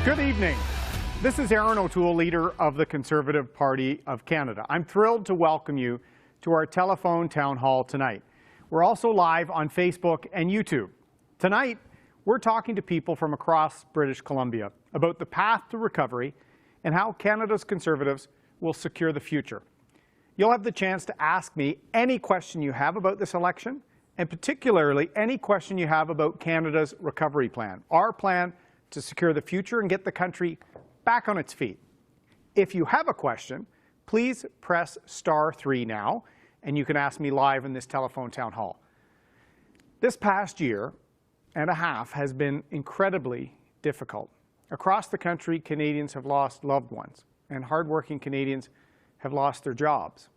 Good evening. This is Erin O'Toole, leader of the Conservative Party of Canada. I'm thrilled to welcome you to our telephone town hall tonight. We're also live on Facebook and YouTube. Tonight, we're talking to people from across British Columbia about the path to recovery and how Canada's Conservatives will secure the future. You'll have the chance to ask me any question you have about this election, and particularly any question you have about Canada's recovery plan, our plan to secure the future and get the country back on its feet. If you have a question, please press *3 now, and you can ask me live in this telephone town hall. This past year and a half has been incredibly difficult. Across the country, Canadians have lost loved ones, and hardworking Canadians have lost their jobs.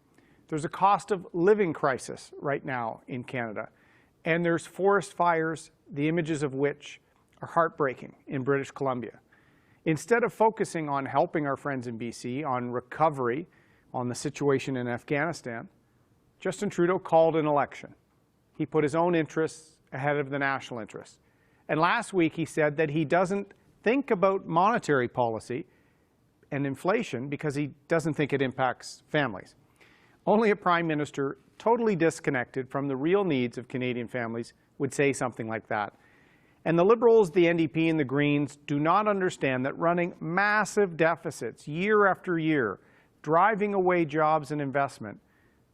There's a cost of living crisis right now in Canada, and there's forest fires, the images of which are heartbreaking in British Columbia. Instead of focusing on helping our friends in BC, on recovery, on the situation in Afghanistan, Justin Trudeau called an election. He put his own interests ahead of the national interests. And last week he said that he doesn't think about monetary policy and inflation because he doesn't think it impacts families. Only a Prime Minister totally disconnected from the real needs of Canadian families would say something like that. And the Liberals, the NDP, and the Greens do not understand that running massive deficits year after year, driving away jobs and investment,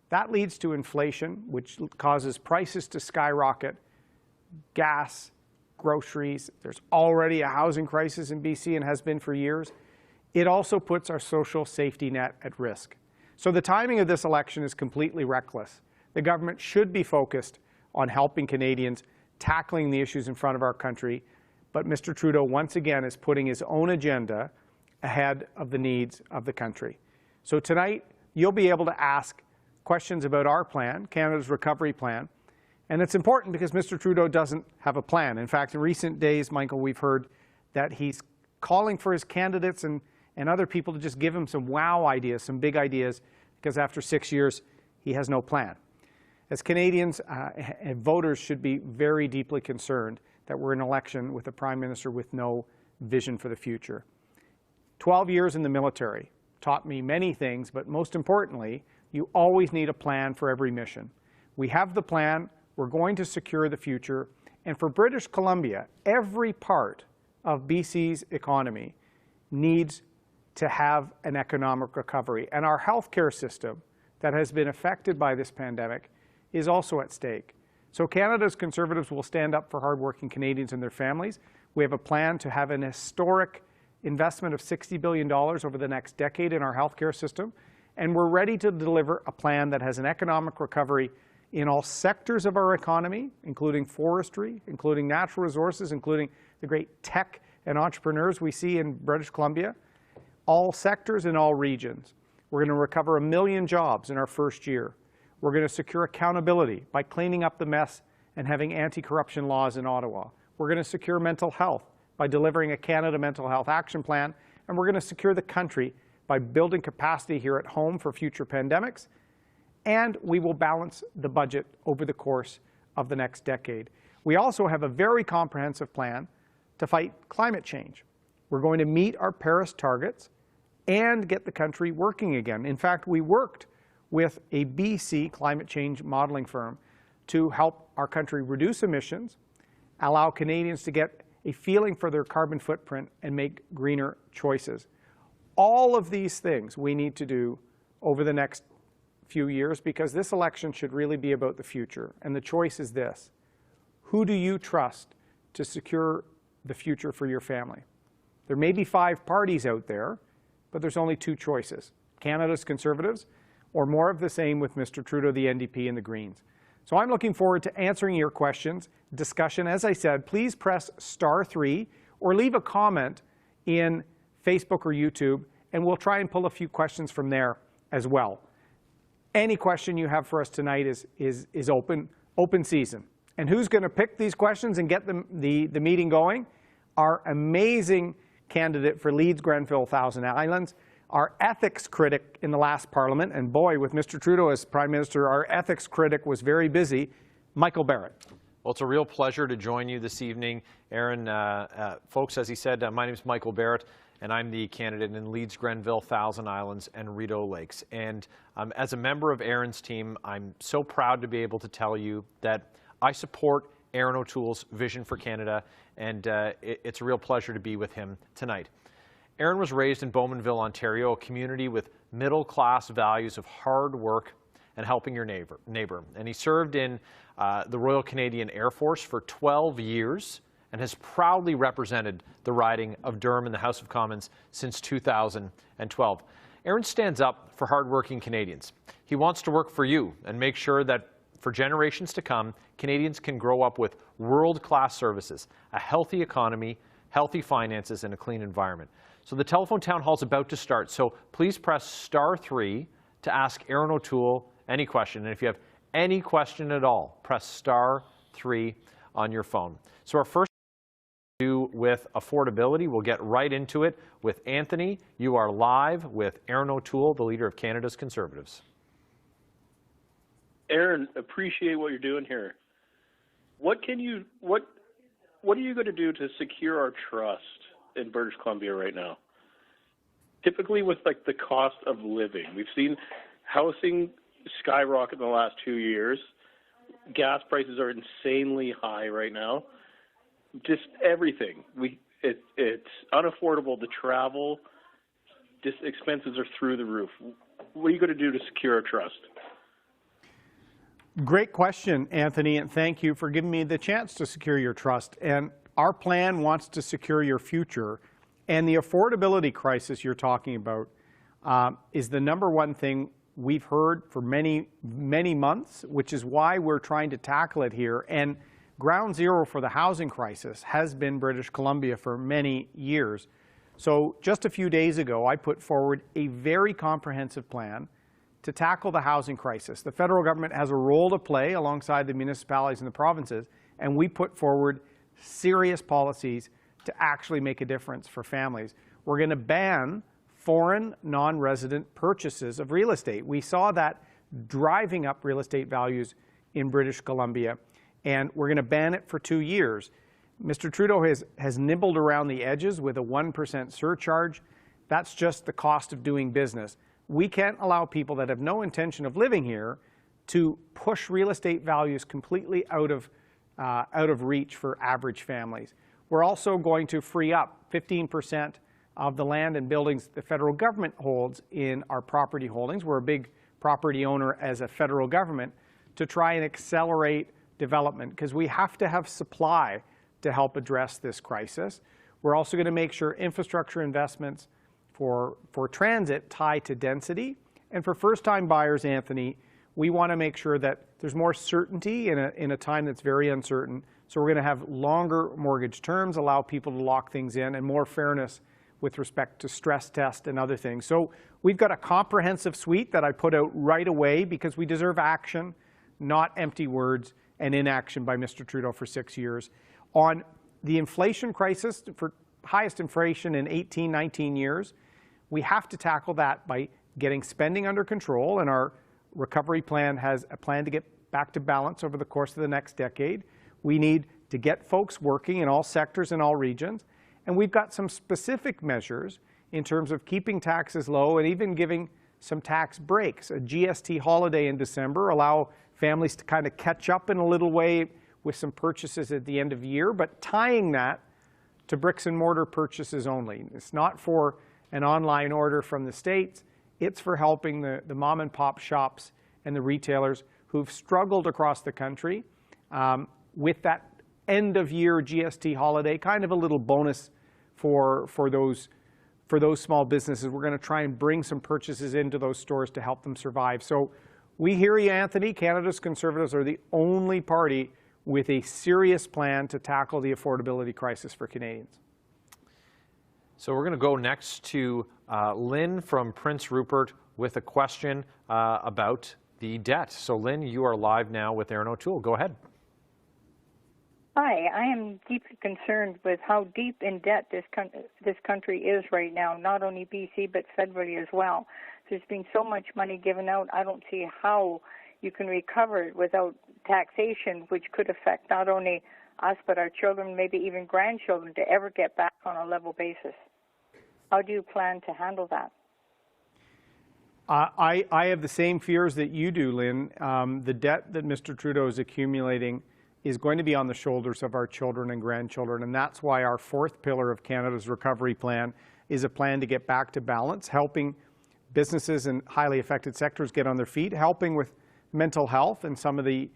that leads to inflation, which causes prices to skyrocket, gas, groceries. There's already a housing crisis in BC and has been for years. It also puts our social safety net at risk. So the timing of this election is completely reckless. The government should be focused on helping Canadians, tackling the issues in front of our country, but Mr. Trudeau once again is putting his own agenda ahead of the needs of the country. So tonight, you'll be able to ask questions about our plan, Canada's recovery plan, and it's important because Mr. Trudeau doesn't have a plan. In fact, in recent days, Michael, we've heard that he's calling for his candidates and other people to just give him some wow ideas, some big ideas, because after 6 years, he has no plan. As Canadians and voters should be very deeply concerned that we're in an election with a Prime Minister with no vision for the future. 12 years in the military taught me many things, but most importantly, you always need a plan for every mission. We have the plan, we're going to secure the future, and for British Columbia, every part of BC's economy needs to have an economic recovery. And our healthcare system that has been affected by this pandemic is also at stake. So Canada's Conservatives will stand up for hardworking Canadians and their families. We have a plan to have an historic investment of $60 billion over the next decade in our healthcare system, and we're ready to deliver a plan that has an economic recovery in all sectors of our economy, including forestry, including natural resources, including the great tech and entrepreneurs we see in British Columbia, all sectors in all regions. We're going to recover 1 million jobs in our first year. We're going to secure accountability by cleaning up the mess and having anti-corruption laws in Ottawa. We're going to secure mental health by delivering a Canada Mental Health Action Plan, and we're going to secure the country by building capacity here at home for future pandemics, and we will balance the budget over the course of the next decade. We also have a very comprehensive plan to fight climate change. We're going to meet our Paris targets and get the country working again. In fact, we worked with a BC climate change modeling firm to help our country reduce emissions, allow Canadians to get a feeling for their carbon footprint, and make greener choices. All of these things we need to do over the next few years because this election should really be about the future. And the choice is this: who do you trust to secure the future for your family? There may be 5 parties out there, but there's only 2 choices: Canada's Conservatives or more of the same with Mr. Trudeau, the NDP, and the Greens. So I'm looking forward to answering your questions, discussion. As I said, please press *3 or leave a comment in Facebook or YouTube, and we'll try and pull a few questions from there as well. Any question you have for us tonight is open season. And who's going to pick these questions and get the meeting going? Our amazing candidate for Leeds, Grenville, Thousand Islands, our ethics critic in the last Parliament, and boy, with Mr. Trudeau as Prime Minister, our ethics critic was very busy, Michael Barrett. Well, it's a real pleasure to join you this evening, Erin. Folks, as he said, my name is Michael Barrett, and I'm the candidate in Leeds, Grenville, Thousand Islands, and Rideau Lakes. And as a member of Erin's team, I'm so proud to be able to tell you that I support Erin O'Toole's vision for Canada, and it's a real pleasure to be with him tonight. Erin was raised in Bowmanville, Ontario, a community with middle-class values of hard work and helping your neighbor. And he served in the Royal Canadian Air Force for 12 years and has proudly represented the riding of Durham in the House of Commons since 2012. Erin stands up for hardworking Canadians. He wants to work for you and make sure that for generations to come, Canadians can grow up with world-class services, a healthy economy, healthy finances, and a clean environment. So the telephone town hall is about to start, so please press *3 to ask Erin O'Toole any question. And if you have any question at all, press *3 on your phone. So our first do with affordability. We'll get right into it with Anthony. You are live with Erin O'Toole, the leader of Canada's Conservatives. Erin, appreciate what you're doing here. What are you going to do to secure our trust in British Columbia right now? Typically with like the cost of living, we've seen housing skyrocket in the last 2 years. Gas prices are insanely high right now. Just everything. It's unaffordable to travel. Just expenses are through the roof. What are you going to do to secure our trust? Great question, Anthony, and thank you for giving me the chance to secure your trust. And our plan wants to secure your future. And the affordability crisis you're talking about is the #1 thing we've heard for many, many months, which is why we're trying to tackle it here. And ground zero for the housing crisis has been British Columbia for many years. So just a few days ago, I put forward a very comprehensive plan to tackle the housing crisis. The federal government has a role to play alongside the municipalities and the provinces, and we put forward serious policies to actually make a difference for families. We're going to ban foreign non-resident purchases of real estate. We saw that driving up real estate values in British Columbia, and we're going to ban it for 2 years. Mr. Trudeau has nibbled around the edges with a 1% surcharge. That's just the cost of doing business. We can't allow people that have no intention of living here to push real estate values completely out of reach for average families. We're also going to free up 15% of the land and buildings the federal government holds in our property holdings. We're a big property owner as a federal government to try and accelerate development because we have to have supply to help address this crisis. We're also going to make sure infrastructure investments for transit tie to density. And for first-time buyers, Anthony, we want to make sure that there's more certainty in a time that's very uncertain. So we're going to have longer mortgage terms, allow people to lock things in, and more fairness with respect to stress test and other things. So we've got a comprehensive suite that I put out right away because we deserve action, not empty words and inaction by Mr. Trudeau for 6 years. On the inflation crisis, for highest inflation in 18, 19 years, we have to tackle that by getting spending under control, and our recovery plan has a plan to get back to balance over the course of the next decade. We need to get folks working in all sectors and all regions, and we've got some specific measures in terms of keeping taxes low and even giving some tax breaks. A GST holiday in December, allow families to kind of catch up in a little way with some purchases at the end of the year, but tying that to bricks and mortar purchases only. It's not for an online order from the States. It's for helping the mom and pop shops and the retailers who've struggled across the country with that end of year GST holiday, kind of a little bonus for those small businesses. We're going to try and bring some purchases into those stores to help them survive. So we hear you, Anthony. Canada's Conservatives are the only party with a serious plan to tackle the affordability crisis for Canadians. So we're going to go next to Lynn from Prince Rupert with a question about the debt. So Lynn, you are live now with Erin O'Toole. Go ahead. Hi, I am deeply concerned with how deep in debt this country is right now, not only BC but federally as well. There's been so much money given out, I don't see how you can recover it without taxation, which could affect not only us but our children, maybe even grandchildren, to ever get back on a level basis. How do you plan to handle that? I have the same fears that you do, Lynn. The debt that Mr. Trudeau is accumulating is going to be on the shoulders of our children and grandchildren, and that's why our fourth pillar of Canada's recovery plan is a plan to get back to balance, helping businesses in highly affected sectors get on their feet, helping with mental health and some of the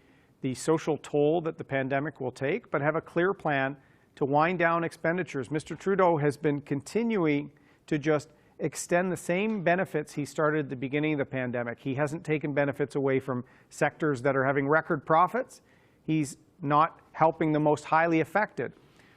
social toll that the pandemic will take, but have a clear plan to wind down expenditures. Mr. Trudeau has been continuing to just extend the same benefits he started at the beginning of the pandemic. He hasn't taken benefits away from sectors that are having record profits. He's not helping the most highly affected.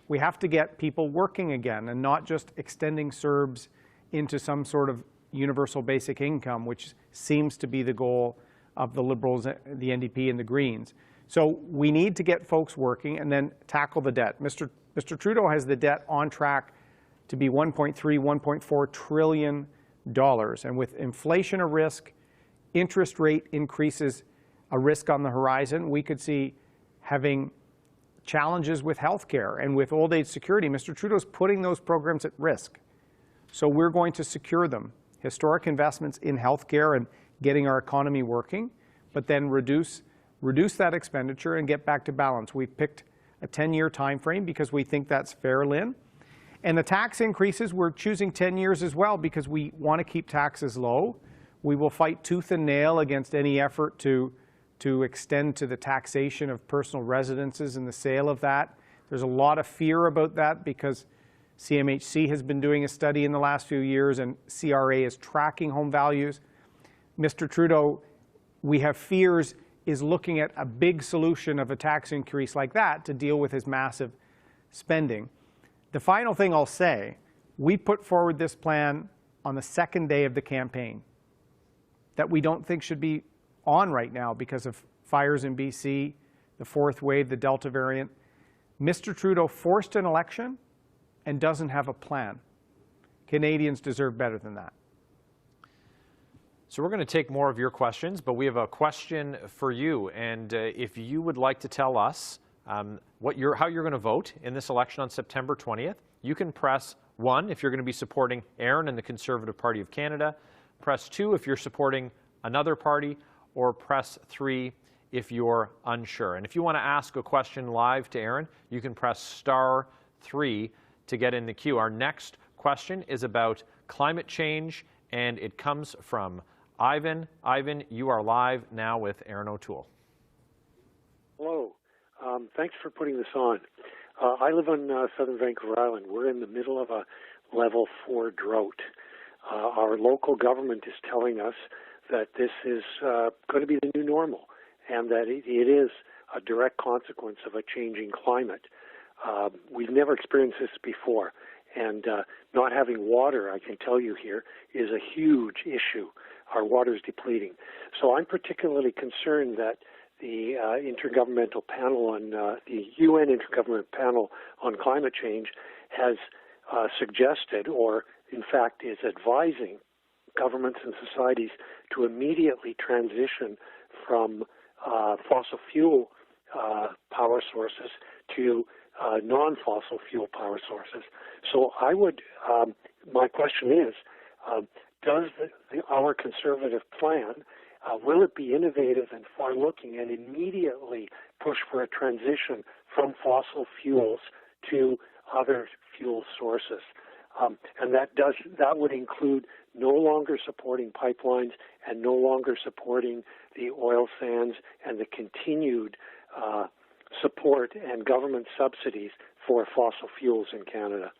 We have to get people working again and not just extending CERBs into some sort of universal basic income, which seems to be the goal of the Liberals, the NDP, and the Greens. So we need to get folks working and then tackle the debt. Mr. Trudeau has the debt on track to be $1.3, $1.4 trillion. And with inflation a risk, interest rate increases a risk on the horizon, we could see having challenges with healthcare and with old age security. Mr. Trudeau's putting those programs at risk. So we're going to secure them. Historic investments in healthcare and getting our economy working, but then reduce that expenditure and get back to balance. We've picked a 10-year time frame because we think that's fair, Lynn. And the tax increases, we're choosing 10 years as well because we want to keep taxes low. We will fight tooth and nail against any effort to extend to the taxation of personal residences and the sale of that. There's a lot of fear about that because CMHC has been doing a study in the last few years and CRA is tracking home values. Mr. Trudeau, we have fears, is looking at a big solution of a tax increase like that to deal with his massive spending. The final thing I'll say, we put forward this plan on the second day of the campaign that we don't think should be on right now because of fires in BC, the fourth wave, the Delta variant. Mr. Trudeau forced an election and doesn't have a plan. Canadians deserve better than that. So we're going to take more of your questions, but we have a question for you. And if you would like to tell us how you're going to vote in this election on September 20th, you can press 1 if you're going to be supporting Erin and the Conservative Party of Canada, press 2 if you're supporting another party, or press 3 if you're unsure. And if you want to ask a question live to Erin, you can press *3 to get in the queue. Our next question is about climate change, and it comes from Ivan. Ivan, you are live now with Erin O'Toole. Hello. Thanks for putting this on. I live on southern Vancouver Island. We're in the middle of a level 4 drought. Our local government is telling us that this is going to be the new normal and that it is a direct consequence of a changing climate. We've never experienced this before, and not having water, I can tell you here, is a huge issue. Our water is depleting. So I'm particularly concerned that the Intergovernmental Panel on the UN Intergovernmental Panel on Climate Change has suggested, or in fact is advising, governments and societies to immediately transition from fossil fuel power sources to non-fossil fuel power sources. So I would, my question is, does our conservative plan, will it be innovative and far-looking and immediately push for a transition from fossil fuels to other fuel sources? And that would include no longer supporting pipelines and no longer supporting the oil sands and the continued support and government subsidies for fossil fuels in Canada.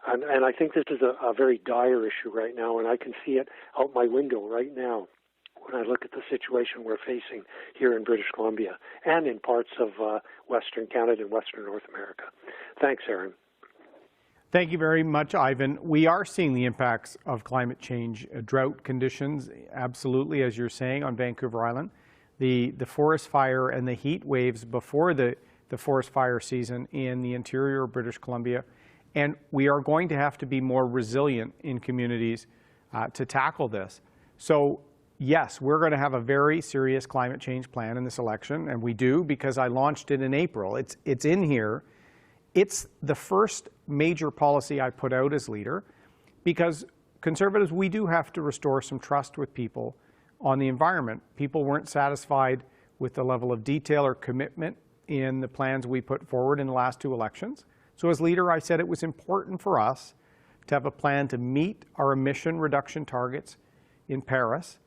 And I think this is a very dire issue right now, and I can see it out my window right now when I look at the situation we're facing here in British Columbia and in parts of Western Canada and Western North America. Thanks, Erin. Thank you very much, Ivan. We are seeing the impacts of climate change, drought conditions, absolutely, as you're saying, on Vancouver Island. The forest fire and the heat waves before the forest fire season in the interior of British Columbia. And we are going to have to be more resilient in communities to tackle this. So yes, we're going to have a very serious climate change plan in this election, and we do because I launched it in April. It's in here. It's the first major policy I put out as leader because Conservatives, we do have to restore some trust with people on the environment. People weren't satisfied with the level of detail or commitment in the plans we put forward in the last 2 elections. So as leader, I said it was important for us to have a plan to meet our emission reduction targets in Paris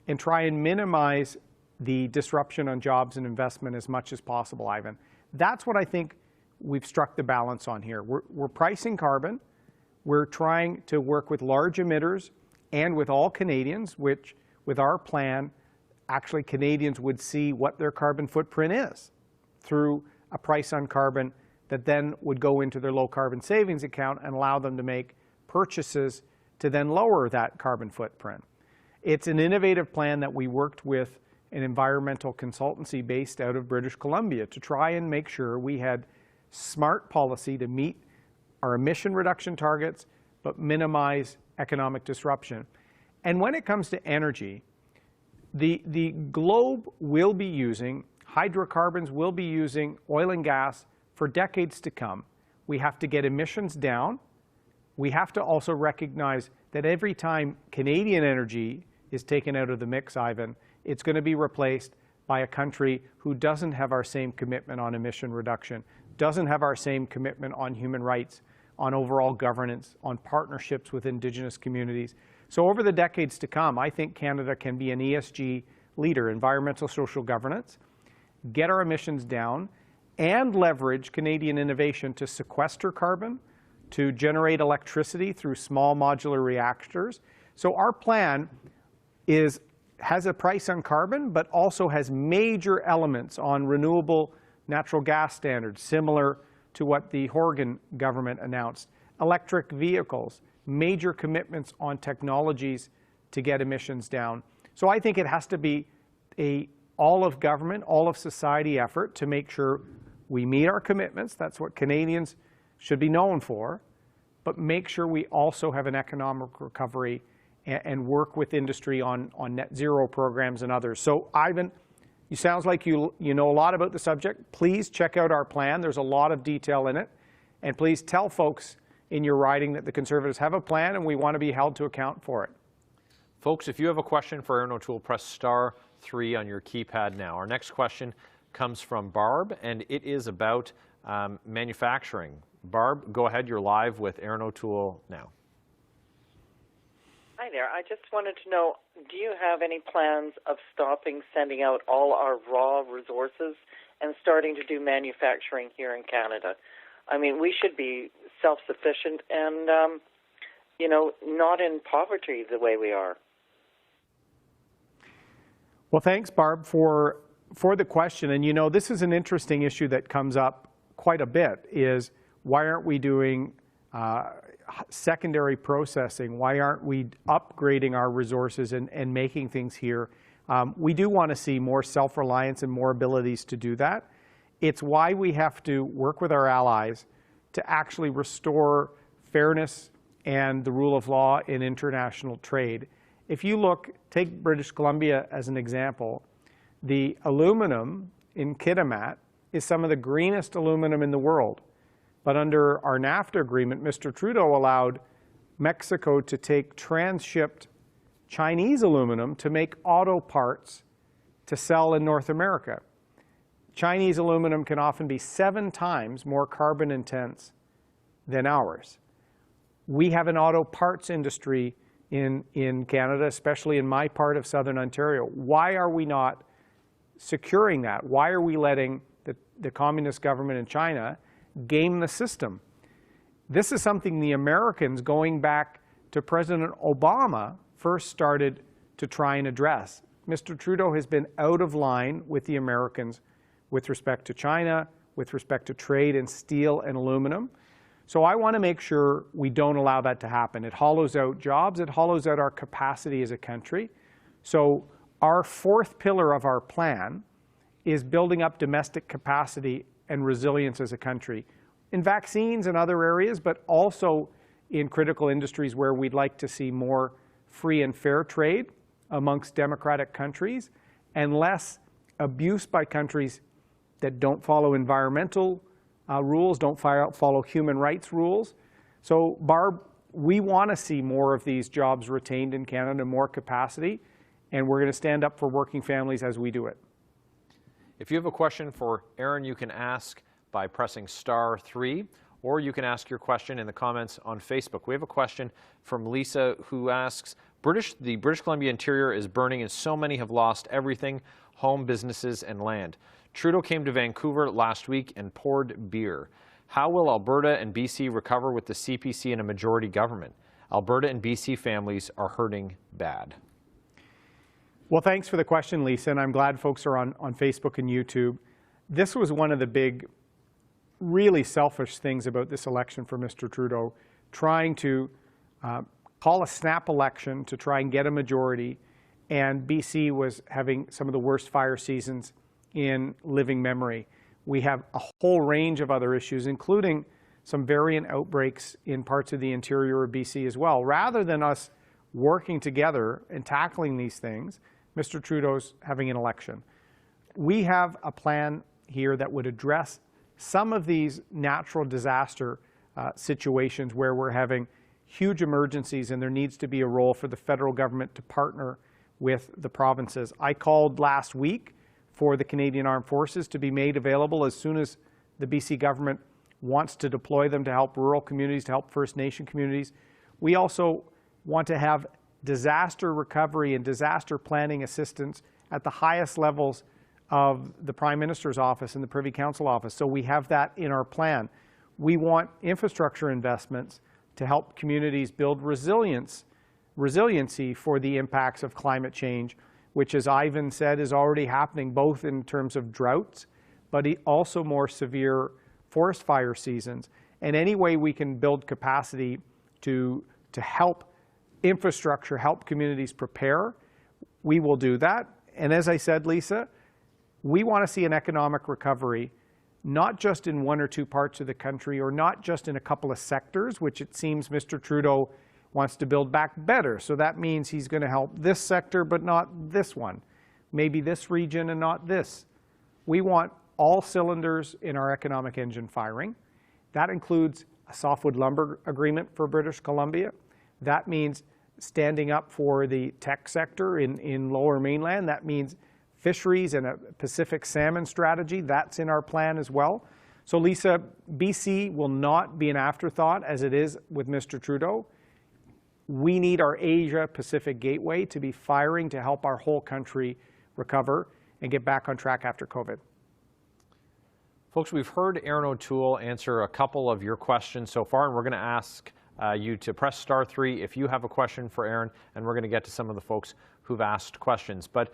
and try and minimize the disruption on jobs and investment as much as possible, Ivan. That's what I think we've struck the balance on here. We're pricing carbon. We're trying to work with large emitters and with all Canadians, which with our plan, actually Canadians would see what their carbon footprint is through a price on carbon that then would go into their low carbon savings account and allow them to make purchases to then lower that carbon footprint. It's an innovative plan that we worked with an environmental consultancy based out of British Columbia to try and make sure we had smart policy to meet our emission reduction targets, but minimize economic disruption. And when it comes to energy, the globe will be using hydrocarbons, will be using oil and gas for decades to come. We have to get emissions down. We have to also recognize that every time Canadian energy is taken out of the mix, Ivan, it's going to be replaced by a country who doesn't have our same commitment on emission reduction, doesn't have our same commitment on human rights, on overall governance, on partnerships with Indigenous communities. So over the decades to come, I think Canada can be an ESG leader, environmental social governance, get our emissions down, and leverage Canadian innovation to sequester carbon, to generate electricity through small modular reactors. So our plan has a price on carbon, but also has major elements on renewable natural gas standards, similar to what the Horgan government announced. Electric vehicles, major commitments on technologies to get emissions down. So I think it has to be a all of government, all of society effort to make sure we meet our commitments. That's what Canadians should be known for, but make sure we also have an economic recovery and work with industry on net zero programs and others. So Ivan, you sounds like you know a lot about the subject. Please check out our plan. There's a lot of detail in it. And please tell folks in your riding that the Conservatives have a plan and we want to be held to account for it. Folks, if you have a question for Erin O'Toole, press *3 on your keypad now. Our next question comes from Barb, and it is about manufacturing. Barb, go ahead. You're live with Erin O'Toole now. Hi there. I just wanted to know, do you have any plans of stopping sending out all our raw resources and starting to do manufacturing here in Canada? I mean, we should be self-sufficient and, not in poverty the way we are. Well, thanks, Barb, for the question. And, this is an interesting issue that comes up quite a bit, is why aren't we doing secondary processing? Why aren't we upgrading our resources and making things here? We do want to see more self-reliance and more abilities to do that. It's why we have to work with our allies to actually restore fairness and the rule of law in international trade. If you take British Columbia as an example, the aluminum in Kitimat is some of the greenest aluminum in the world. But under our NAFTA agreement, Mr. Trudeau allowed Mexico to take transshipped Chinese aluminum to make auto parts to sell in North America. Chinese aluminum can often be 7 times more carbon intense than ours. We have an auto parts industry in Canada, especially in my part of Southern Ontario. Why are we not securing that? Why are we letting the communist government in China game the system? This is something the Americans, going back to President Obama, first started to try and address. Mr. Trudeau has been out of line with the Americans with respect to China, with respect to trade in steel and aluminum. So I want to make sure we don't allow that to happen. It hollows out jobs. It hollows out our capacity as a country. So our 4th pillar of our plan is building up domestic capacity and resilience as a country in vaccines and other areas, but also in critical industries where we'd like to see more free and fair trade. amongst democratic countries and less abuse by countries that don't follow environmental rules, don't follow human rights rules. So, Barb, we want to see more of these jobs retained in Canada, more capacity, and we're going to stand up for working families as we do it. If you have a question for Erin, you can ask by pressing *3, or you can ask your question in the comments on Facebook. We have a question from Lisa who asks, the British Columbia interior is burning and so many have lost everything, home, businesses, and land. Trudeau came to Vancouver last week and poured beer. How will Alberta and BC recover with the CPC and a majority government? Alberta and BC families are hurting bad. Well, thanks for the question, Lisa, and I'm glad folks are on Facebook and YouTube. This was one of the big, really selfish things about this election for Mr. Trudeau, trying to call a snap election to try and get a majority, and BC was having some of the worst fire seasons in living memory. We have a whole range of other issues, including some variant outbreaks in parts of the interior of BC as well. Rather than us working together and tackling these things, Mr. Trudeau's having an election. We have a plan here that would address some of these natural disaster situations where we're having huge emergencies and there needs to be a role for the federal government to partner with the provinces. I called last week for the Canadian Armed Forces to be made available as soon as the BC government wants to deploy them to help rural communities, to help First Nation communities. We also want to have disaster recovery and disaster planning assistance at the highest levels of the Prime Minister's office and the Privy Council office. So we have that in our plan. We want infrastructure investments to help communities build resiliency for the impacts of climate change, which, as Ivan said, is already happening both in terms of droughts, but also more severe forest fire seasons. And any way we can build capacity to help infrastructure, help communities prepare, we will do that. And as I said, Lisa, we want to see an economic recovery, not just in one or two parts of the country or not just in a couple of sectors, which it seems Mr. Trudeau wants to build back better. So that means he's going to help this sector but not this one, maybe this region and not this. We want all cylinders in our economic engine firing. That includes a softwood lumber agreement for British Columbia. That means standing up for the tech sector in Lower Mainland. That means fisheries and a Pacific salmon strategy. That's in our plan as well. So Lisa, BC will not be an afterthought as it is with Mr. Trudeau. We need our Asia-Pacific gateway to be firing to help our whole country recover and get back on track after COVID. Folks, we've heard Erin O'Toole answer a couple of your questions so far, and we're going to ask you to press *3 if you have a question for Erin, and we're going to get to some of the folks who've asked questions. But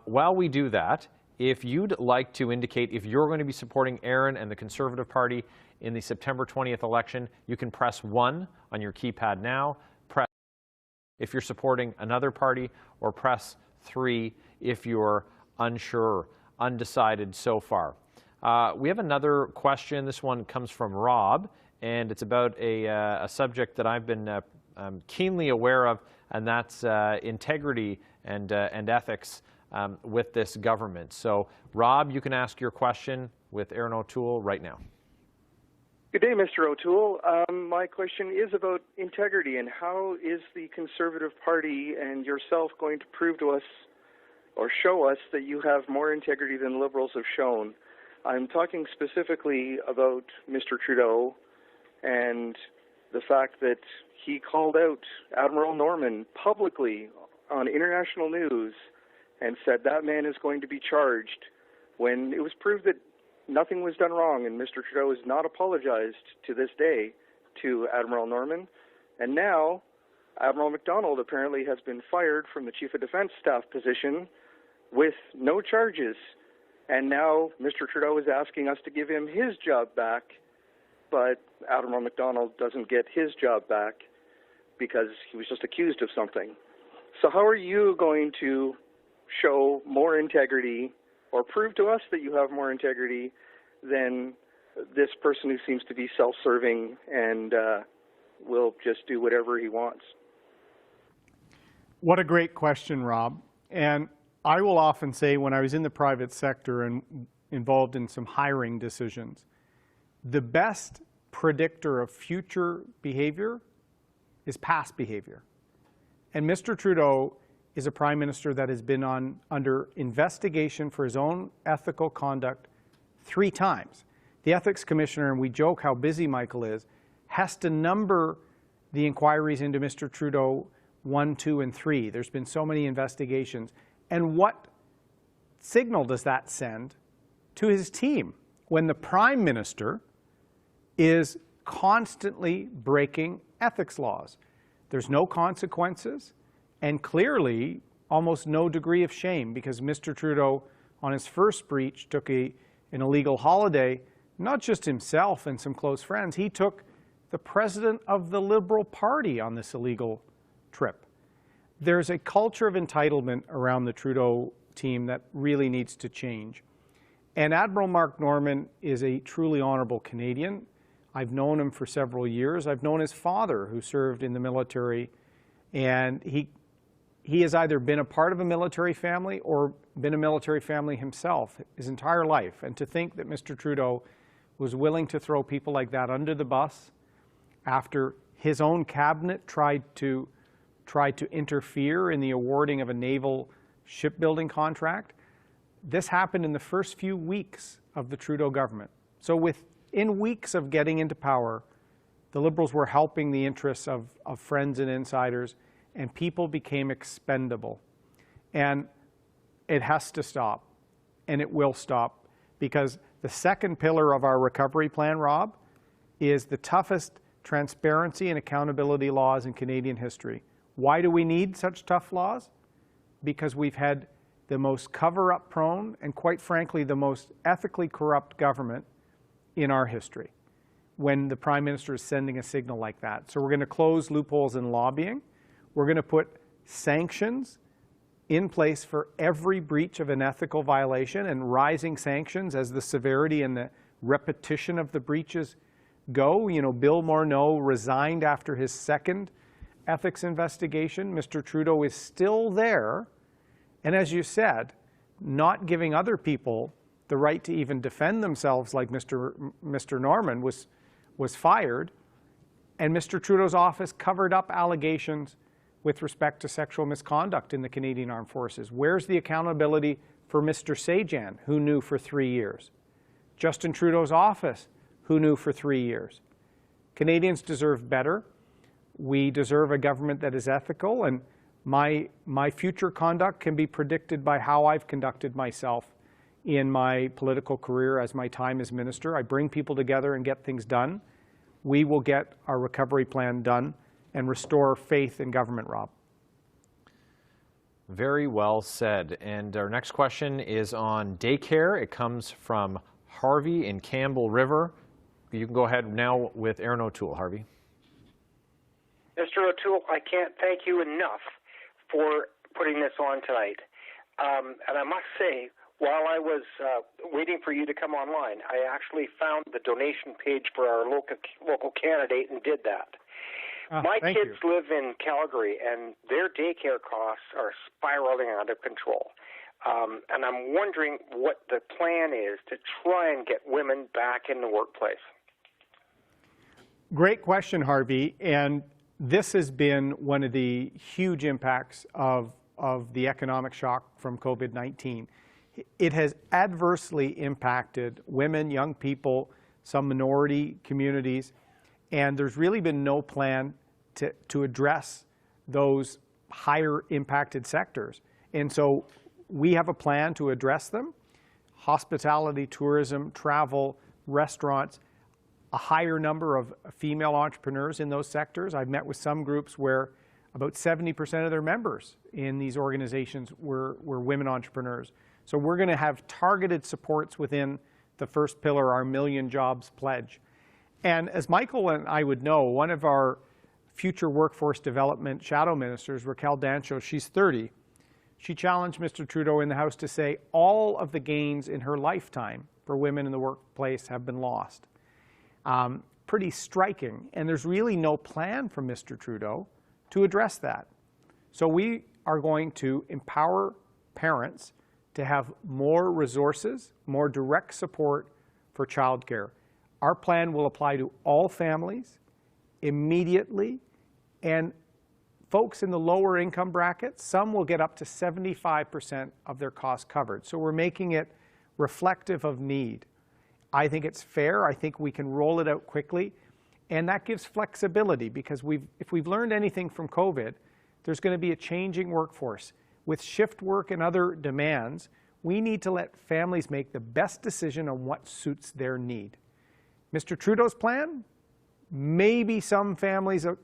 while we do that, if you'd like to indicate if you're going to be supporting Erin and the Conservative Party in the September 20th election, you can press 1 on your keypad now. Press if you're supporting another party, or press 3 if you're unsure, undecided so far. We have another question. This one comes from Rob, and it's about a subject that I've been keenly aware of, and that's integrity and ethics with this government. So, Rob, you can ask your question with Erin O'Toole right now. Good day, Mr. O'Toole. My question is about integrity, and how is the Conservative Party and yourself going to prove to us or show us that you have more integrity than Liberals have shown? I'm talking specifically about Mr. Trudeau and the fact that he called out Admiral Norman publicly on international news and said that man is going to be charged when it was proved that nothing was done wrong, and Mr. Trudeau has not apologized to this day to Admiral Norman. And now Admiral MacDonald apparently has been fired from the Chief of Defense Staff position with no charges. And now Mr. Trudeau is asking us to give him his job back, but Admiral MacDonald doesn't get his job back because he was just accused of something. So how are you going to show more integrity or prove to us that you have more integrity than this person who seems to be self-serving and will just do whatever he wants? What a great question, Rob. And I will often say, when I was in the private sector and involved in some hiring decisions, the best predictor of future behavior is past behavior. And Mr. Trudeau is a prime minister that has been under investigation for his own ethical conduct 3 times. The ethics commissioner, and we joke how busy Michael is, has to number the inquiries into Mr. Trudeau 1, 2, and 3. There's been so many investigations. And what signal does that send to his team when the prime minister is constantly breaking ethics laws? There's no consequences, and clearly almost no degree of shame, because Mr. Trudeau, on his first breach, took an illegal holiday, not just himself and some close friends, he took the president of the Liberal Party on this illegal trip. There's a culture of entitlement around the Trudeau team that really needs to change. And Admiral Mark Norman is a truly honorable Canadian. I've known him for several years. I've known his father, who served in the military, and he has either been a part of a military family or been a military family himself his entire life. And to think that Mr. Trudeau was willing to throw people like that under the bus after his own cabinet tried to interfere in the awarding of a naval shipbuilding contract. This happened in the first few weeks of the Trudeau government. So within weeks of getting into power, the Liberals were helping the interests of friends and insiders, and people became expendable. And it has to stop, and it will stop, because the second pillar of our recovery plan, Rob, is the toughest transparency and accountability laws in Canadian history. Why do we need such tough laws? Because we've had the most cover-up prone and, quite frankly, the most ethically corrupt government in our history when the Prime Minister is sending a signal like that. So we're going to close loopholes in lobbying. We're going to put sanctions in place for every breach of an ethical violation, and rising sanctions as the severity and the repetition of the breaches go. You know, Bill Morneau resigned after his second ethics investigation. Mr. Trudeau is still there, and as you said, not giving other people the right to even defend themselves, like Mr. Norman was fired, and Mr. Trudeau's office covered up allegations with respect to sexual misconduct in the Canadian Armed Forces. Where's the accountability for Mr. Sajan, who knew for 3 years? Justin Trudeau's office, who knew for 3 years? Canadians deserve better. We deserve a government that is ethical, and my future conduct can be predicted by how I've conducted myself in my political career as my time as minister. I bring people together and get things done. We will get our recovery plan done and restore faith in government, Rob. Very well said. And our next question is on daycare. It comes from Harvey in Campbell River. You can go ahead now with Erin OToole. Harvey. Mr. O'Toole, I can't thank you enough for putting this on tonight. And I must say, while I was waiting for you to come online, I actually found the donation page for our local candidate and did that. My kids live in Calgary, and their daycare costs are spiraling out of control. And I'm wondering what the plan is to try and get women back in the workplace. Great question, Harvey. And this has been one of the huge impacts of the economic shock from COVID-19. It has adversely impacted women, young people, some minority communities, and there's really been no plan to address those higher impacted sectors. And so we have a plan to address them: hospitality, tourism, travel, restaurants, a higher number of female entrepreneurs in those sectors. I've met with some groups where about 70% of their members in these organizations were women entrepreneurs. So we're going to have targeted supports within the first pillar, our Million Jobs Pledge. And as Michael and I would know, one of our future workforce development shadow ministers, Raquel Dancho, she's 30, she challenged Mr. Trudeau in the House to say all of the gains in her lifetime for women in the workplace have been lost. Pretty striking. And there's really no plan from Mr. Trudeau to address that. So we are going to empower parents to have more resources, more direct support for childcare. Our plan will apply to all families immediately, and folks in the lower income brackets, some will get up to 75% of their costs covered. So we're making it reflective of need. I think it's fair. I think we can roll it out quickly. And that gives flexibility, because if we've learned anything from COVID, there's going to be a changing workforce. With shift work and other demands, we need to let families make the best decision on what suits their need. Mr. Trudeau's plan, maybe some families are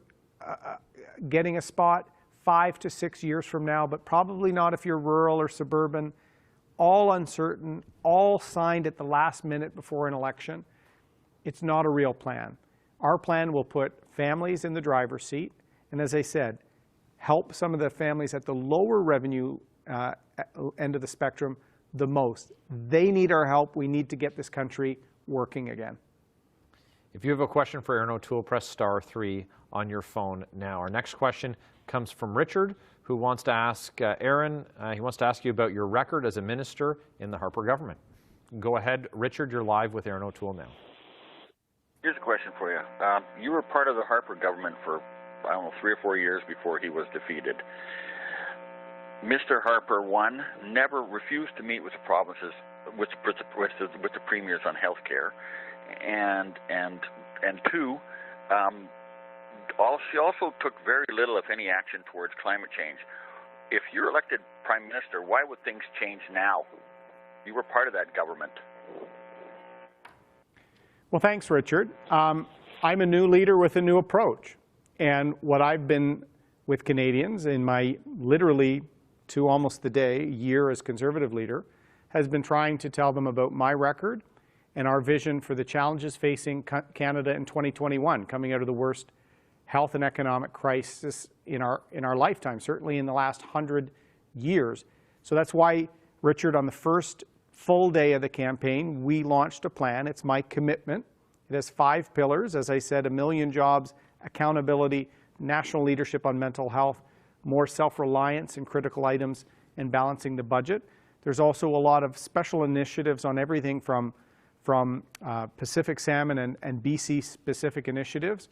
getting a spot 5 to 6 years from now, but probably not if you're rural or suburban. All uncertain, all signed at the last minute before an election. It's not a real plan. Our plan will put families in the driver's seat, and as I said, help some of the families at the lower revenue end of the spectrum the most. They need our help. We need to get this country working again. If you have a question for Erin O'Toole, press *3 on your phone now. Our next question comes from Richard, who wants to ask Erin, he wants to ask you about your record as a minister in the Harper government. Go ahead, Richard, you're live with Erin O'Toole now. Here's a question for you. You were part of the Harper government for, I don't know, 3 or 4 years before he was defeated. Mr. Harper, one, never refused to meet with the provinces, with the premiers on health care, and two, she also took very little, if any, action towards climate change. If you're elected Prime Minister, why would things change now? You were part of that government. Well, thanks, Richard. I'm a new leader with a new approach. And what I've been with Canadians in my literally to almost the day year as Conservative leader has been trying to tell them about my record and our vision for the challenges facing Canada in 2021, coming out of the worst health and economic crisis in our lifetime, certainly in the last 100 years. So that's why, Richard, on the first full day of the campaign, we launched a plan. It's my commitment. It has 5 pillars. As I said, 1 million jobs, accountability, national leadership on mental health, more self-reliance in critical items, and balancing the budget. There's also a lot of special initiatives on everything from Pacific salmon and BC-specific initiatives,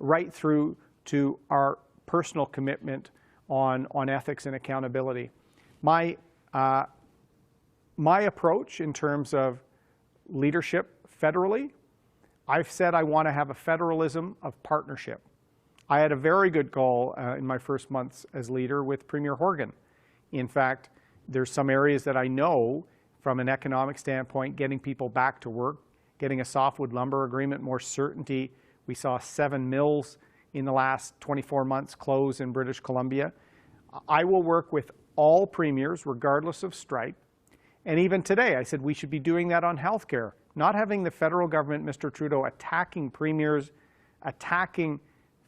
right through to our personal commitment on ethics and accountability. My approach in terms of leadership federally, I've said I want to have a federalism of partnership. I had a very good call in my first months as leader with Premier Horgan. In fact, there's some areas that I know from an economic standpoint, getting people back to work, getting a softwood lumber agreement, more certainty. We saw 7 mills in the last 24 months close in British Columbia. I will work with all premiers, regardless of stripe. And even today, I said we should be doing that on healthcare, not having the federal government, Mr. Trudeau, attacking premiers, attacking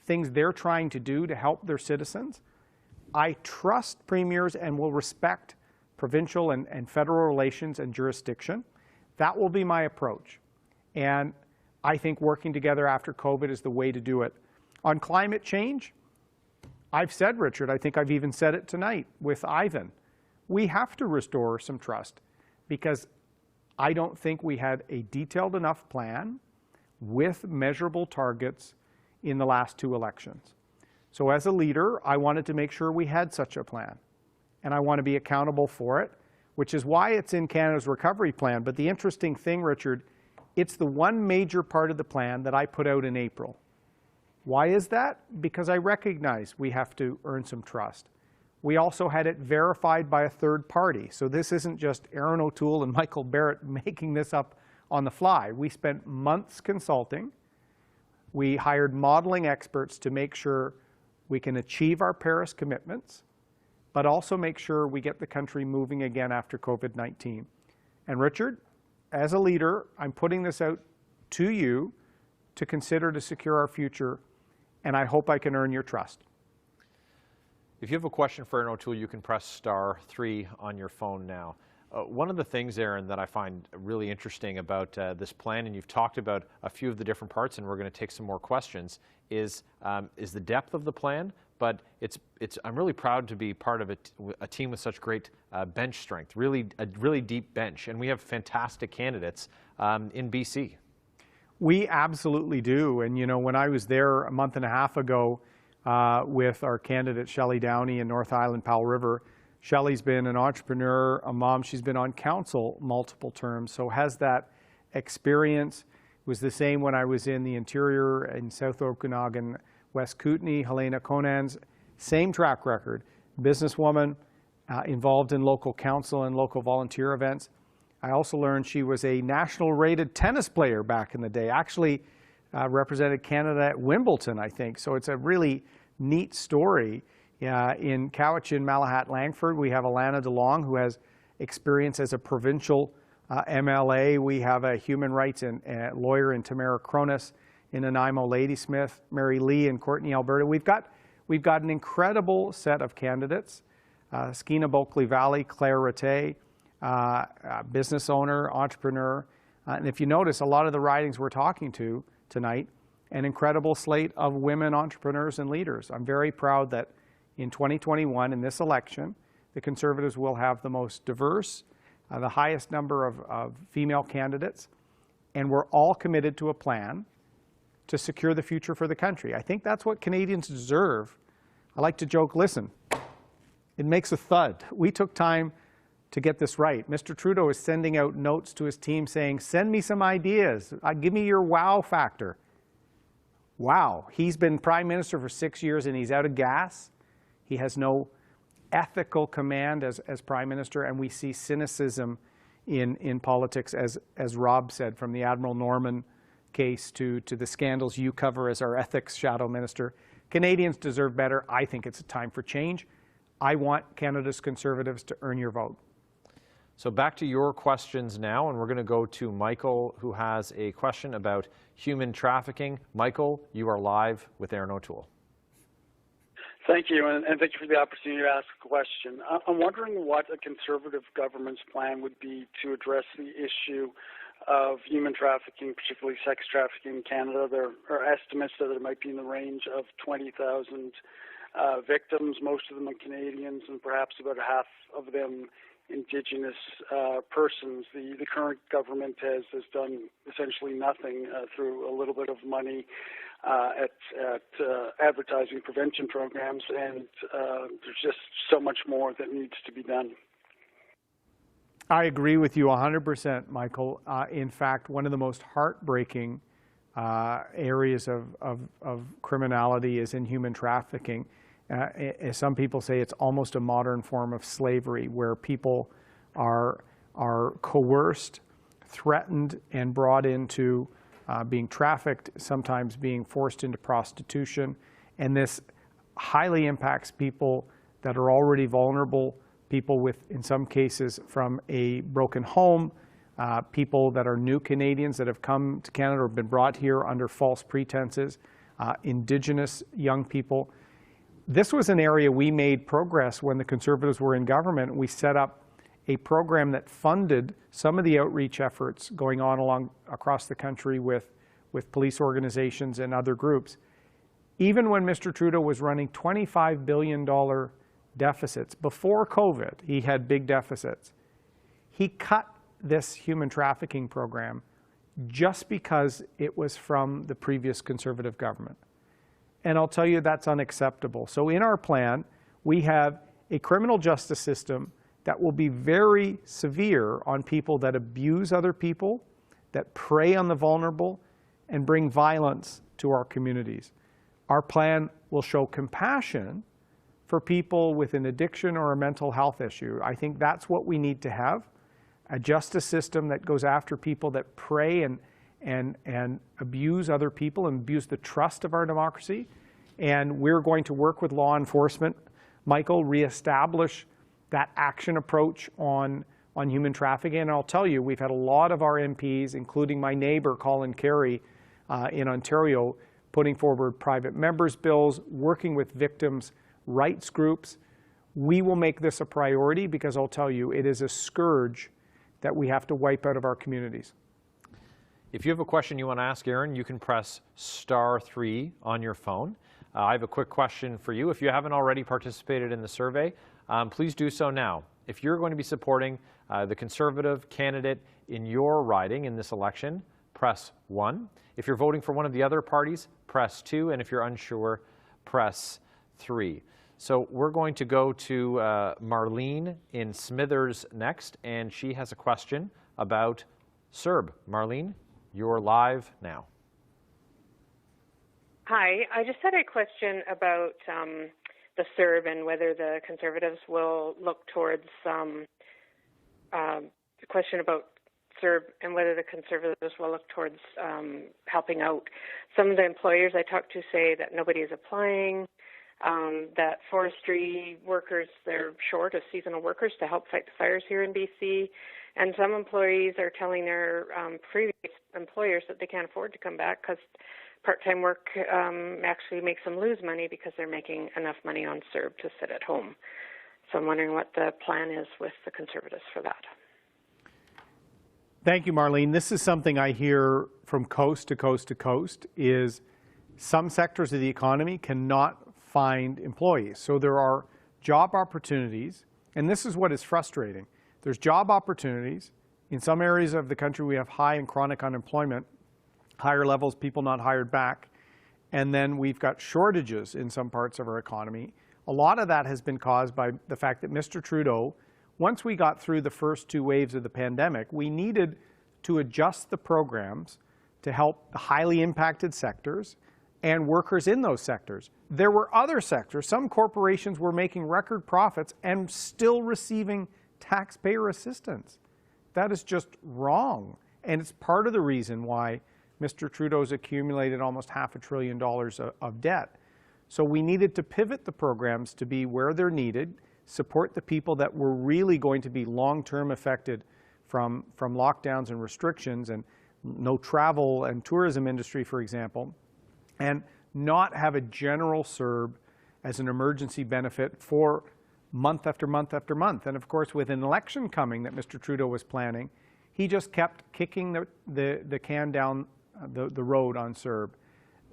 things they're trying to do to help their citizens. I trust premiers and will respect provincial and federal relations and jurisdiction. That will be my approach. And I think working together after COVID is the way to do it. On climate change, I've said, Richard, I think I've even said it tonight with Ivan, we have to restore some trust, because I don't think we had a detailed enough plan with measurable targets in the last 2 elections. So as a leader, I wanted to make sure we had such a plan, and I want to be accountable for it, which is why it's in Canada's recovery plan. But the interesting thing, Richard, it's the one major part of the plan that I put out in April. Why is that? Because I recognize we have to earn some trust. We also had it verified by a third party. So this isn't just Erin O'Toole and Michael Barrett making this up on the fly. We spent months consulting. We hired modeling experts to make sure we can achieve our Paris commitments, but also make sure we get the country moving again after COVID-19. And Richard, as a leader, I'm putting this out to you to consider to secure our future, and I hope I can earn your trust. If you have a question for Erin O'Toole, you can press *3 on your phone now. One of the things, Erin, that I find really interesting about this plan, and you've talked about a few of the different parts, and we're going to take some more questions, is the depth of the plan, but I'm really proud to be part of a team with such great bench strength, a really deep bench, and we have fantastic candidates in BC. We absolutely do. And, you know, when I was there a month and a half ago with our candidate, Shelley Downey in North Island, Powell River, Shelley's been an entrepreneur, a mom. She's been on council multiple terms, so has that experience. It was the same when I was in the interior in South Okanagan, West Kootenay. Helena Conan's same track record, businesswoman, involved in local council and local volunteer events. I also learned she was a national rated tennis player back in the day, actually represented Canada at Wimbledon, I think. So it's a really neat story. In Cowichan, Malahat, Langford, we have Alana DeLong, who has experience as a provincial MLA. We have a human rights lawyer in Tamara Cronus, in Nanaimo Ladysmith, Mary Lee in Courtney, Alberta. We've got an incredible set of candidates. Skeena Bulkley Valley, Claire Rattay, business owner, entrepreneur. And if you notice, a lot of the ridings we're talking to tonight, an incredible slate of women entrepreneurs and leaders. I'm very proud that in 2021, in this election, the Conservatives will have the most diverse, the highest number of female candidates, and we're all committed to a plan to secure the future for the country. I think that's what Canadians deserve. I like to joke, listen, it makes a thud. We took time to get this right. Mr. Trudeau is sending out notes to his team saying, send me some ideas. Give me your wow factor. Wow, he's been Prime Minister for 6 years and he's out of gas. He has no ethical command as Prime Minister, and we see cynicism in politics, as Rob said, from the Admiral Norman case to the scandals you cover as our ethics shadow minister. Canadians deserve better. I think it's a time for change. I want Canada's Conservatives to earn your vote. So back to your questions now, and we're going to go to Michael, who has a question about human trafficking. Michael, you are live with Erin O'Toole. Thank you, and thank you for the opportunity to ask a question. I'm wondering what a Conservative government's plan would be to address the issue of human trafficking, particularly sex trafficking in Canada. There are estimates that there might be in the range of 20,000 victims, most of them are Canadians, and perhaps about half of them Indigenous persons. The current government has done essentially nothing through a little bit of money at advertising prevention programs, and there's just so much more that needs to be done. I agree with you 100%, Michael. In fact, one of the most heartbreaking areas of criminality is in human trafficking. As some people say, it's almost a modern form of slavery, where people are coerced, threatened, and brought into being trafficked, sometimes being forced into prostitution. And this highly impacts people that are already vulnerable, people with, in some cases, from a broken home, people that are new Canadians that have come to Canada or been brought here under false pretenses, Indigenous young people. This was an area we made progress when the Conservatives were in government. We set up a program that funded some of the outreach efforts going on across the country with police organizations and other groups. Even when Mr. Trudeau was running $25 billion deficits, before COVID, he had big deficits. He cut this human trafficking program just because it was from the previous Conservative government. And I'll tell you, that's unacceptable. So in our plan, we have a criminal justice system that will be very severe on people that abuse other people, that prey on the vulnerable, and bring violence to our communities. Our plan will show compassion for people with an addiction or a mental health issue. I think that's what we need to have, a justice system that goes after people that prey and abuse other people and abuse the trust of our democracy. And we're going to work with law enforcement, Michael, reestablish that action approach on human trafficking. And I'll tell you, we've had a lot of our MPs, including my neighbor, Colin Carey, in Ontario, putting forward private members' bills, working with victims' rights groups. We will make this a priority because I'll tell you, it is a scourge that we have to wipe out of our communities. If you have a question you want to ask Erin, you can press *3 on your phone. I have a quick question for you. If you haven't already participated in the survey, please do so now. If you're going to be supporting the Conservative candidate in your riding in this election, press 1. If you're voting for one of the other parties, press 2. And if you're unsure, press 3. So we're going to go to Marlene in Smithers next, and she has a question about CERB. Marlene, you're live now. Hi, I just had a question about the CERB and whether the Conservatives will look towards the question about CERB and whether the Conservatives will look towards helping out. Some of the employers I talked to say that nobody is applying, that forestry workers, they're short of seasonal workers to help fight the fires here in BC, and some employees are telling their previous employers that they can't afford to come back because part-time work actually makes them lose money because they're making enough money on CERB to sit at home. So I'm wondering what the plan is with the Conservatives for that. Thank you, Marlene. This is something I hear from coast to coast to coast, is some sectors of the economy cannot find employees. So there are job opportunities, and this is what is frustrating. There's job opportunities. In some areas of the country, we have high and chronic unemployment, higher levels, people not hired back. And then we've got shortages in some parts of our economy. A lot of that has been caused by the fact that Mr. Trudeau, once we got through the first 2 waves of the pandemic, we needed to adjust the programs to help the highly impacted sectors and workers in those sectors. There were other sectors, some corporations were making record profits and still receiving taxpayer assistance. That is just wrong. And it's part of the reason why Mr. Trudeau's accumulated almost $500 billion of debt. So we needed to pivot the programs to be where they're needed, support the people that were really going to be long-term affected from lockdowns and restrictions and no travel and tourism industry, for example, and not have a general CERB as an emergency benefit for month after month after month. And of course, with an election coming that Mr. Trudeau was planning, he just kept kicking the can down the road on CERB.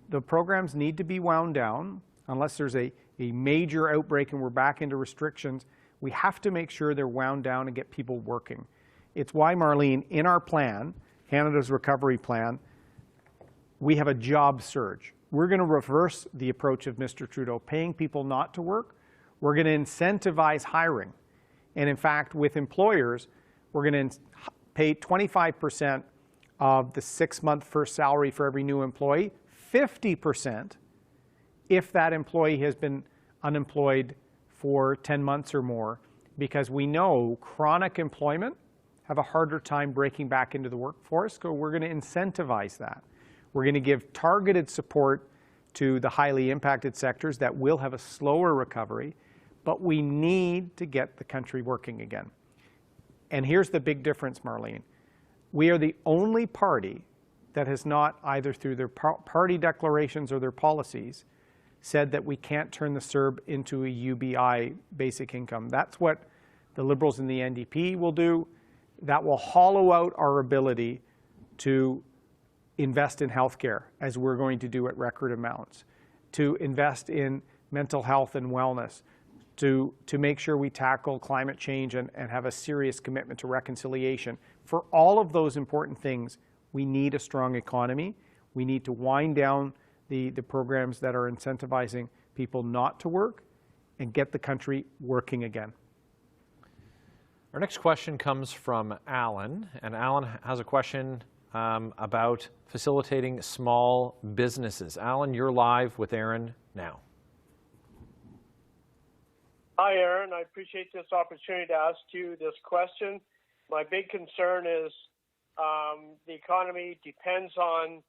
The programs need to be wound down unless there's a major outbreak and we're back into restrictions. We have to make sure they're wound down and get people working. It's why, Marlene, in our plan, Canada's recovery plan, we have a job surge. We're going to reverse the approach of Mr. Trudeau, paying people not to work. We're going to incentivize hiring. And in fact, with employers, we're going to pay 25% of the 6-month first salary for every new employee, 50% if that employee has been unemployed for 10 months or more, because we know chronic employment have a harder time breaking back into the workforce, so we're going to incentivize that. We're going to give targeted support to the highly impacted sectors that will have a slower recovery, but we need to get the country working again. And here's the big difference, Marlene. We are the only party that has not, either through their party declarations or their policies, said that we can't turn the CERB into a UBI basic income. That's what the Liberals and the NDP will do. That will hollow out our ability to invest in healthcare, as we're going to do at record amounts, to invest in mental health and wellness, to make sure we tackle climate change and have a serious commitment to reconciliation. For all of those important things, we need a strong economy. We need to wind down the programs that are incentivizing people not to work and get the country working again. Our next question comes from Alan, and Alan has a question about facilitating small businesses. Alan, you're live with Erin now. Hi, Erin. I appreciate this opportunity to ask you this question. My big concern is the economy depends on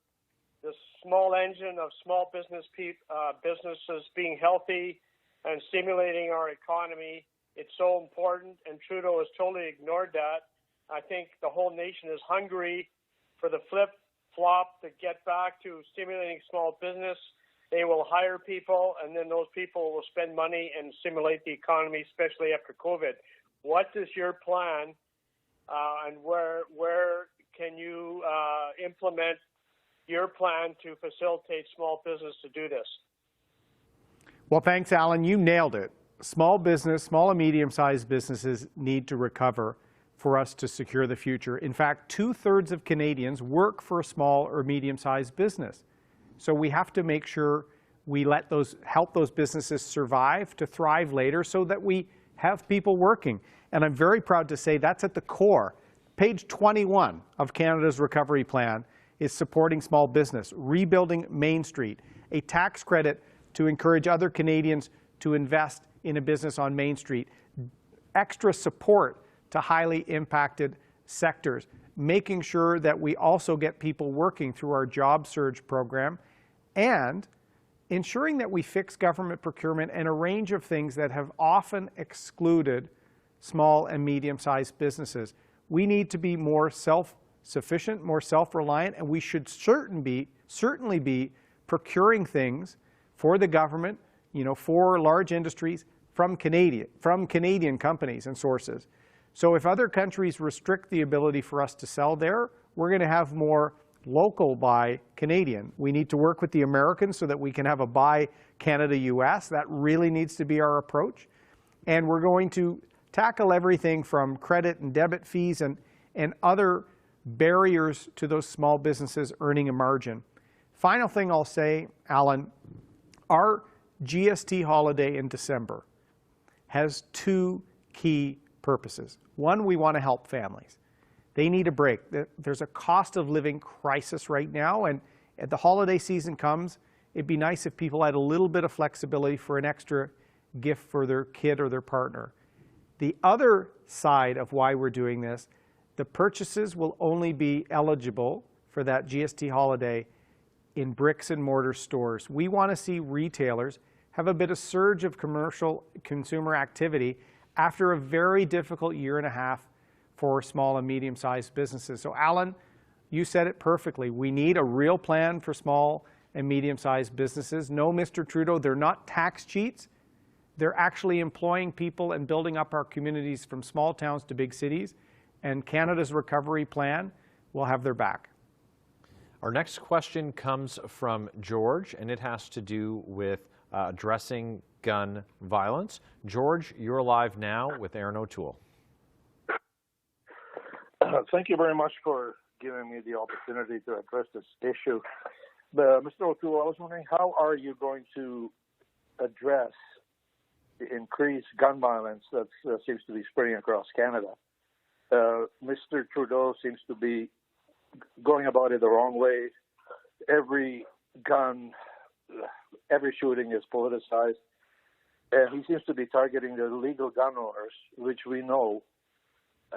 the small engine of small businesses being healthy and stimulating our economy. It's so important, and Trudeau has totally ignored that. I think the whole nation is hungry for the flip-flop to get back to stimulating small business. They will hire people, and then those people will spend money and stimulate the economy, especially after COVID. What is your plan, and where can you implement your plan to facilitate small business to do this? Well, thanks, Alan. You nailed it. Small and medium-sized businesses need to recover for us to secure the future. In fact, 2/3 of Canadians work for a small or medium-sized business. So we have to make sure we help those businesses survive to thrive later so that we have people working. And I'm very proud to say that's at the core. Page 21 of Canada's Recovery Plan is supporting small business, rebuilding Main Street, a tax credit to encourage other Canadians to invest in a business on Main Street, extra support to highly impacted sectors, making sure that we also get people working through our Job Surge program, and ensuring that we fix government procurement and a range of things that have often excluded small and medium-sized businesses. We need to be more self-sufficient, more self-reliant, and we should certainly be procuring things for the government, for large industries from Canadian companies and sources. So if other countries restrict the ability for us to sell there, we're going to have more local buy Canadian. We need to work with the Americans so that we can have a buy Canada-US. That really needs to be our approach. And we're going to tackle everything from credit and debit fees and other barriers to those small businesses earning a margin. Final thing I'll say, Alan, our GST holiday in December has two key purposes. One, we want to help families. They need a break. There's a cost of living crisis right now, and as the holiday season comes, it'd be nice if people had a little bit of flexibility for an extra gift for their kid or their partner. The other side of why we're doing this, the purchases will only be eligible for that GST holiday in bricks and mortar stores. We want to see retailers have a bit of surge of commercial consumer activity after a very difficult year and a half for small and medium-sized businesses. So Alan, you said it perfectly. We need a real plan for small and medium-sized businesses. No, Mr. Trudeau, they're not tax cheats. They're actually employing people and building up our communities from small towns to big cities. And Canada's Recovery Plan will have their back. Our next question comes from George, and it has to do with addressing gun violence. George, you're live now with Erin O'Toole. Thank you very much for giving me the opportunity to address this issue. Mr. O'Toole, I was wondering, how are you going to address the increased gun violence that seems to be spreading across Canada? Mr. Trudeau seems to be going about it the wrong way. Every shooting is politicized, and he seems to be targeting the legal gun owners, which we know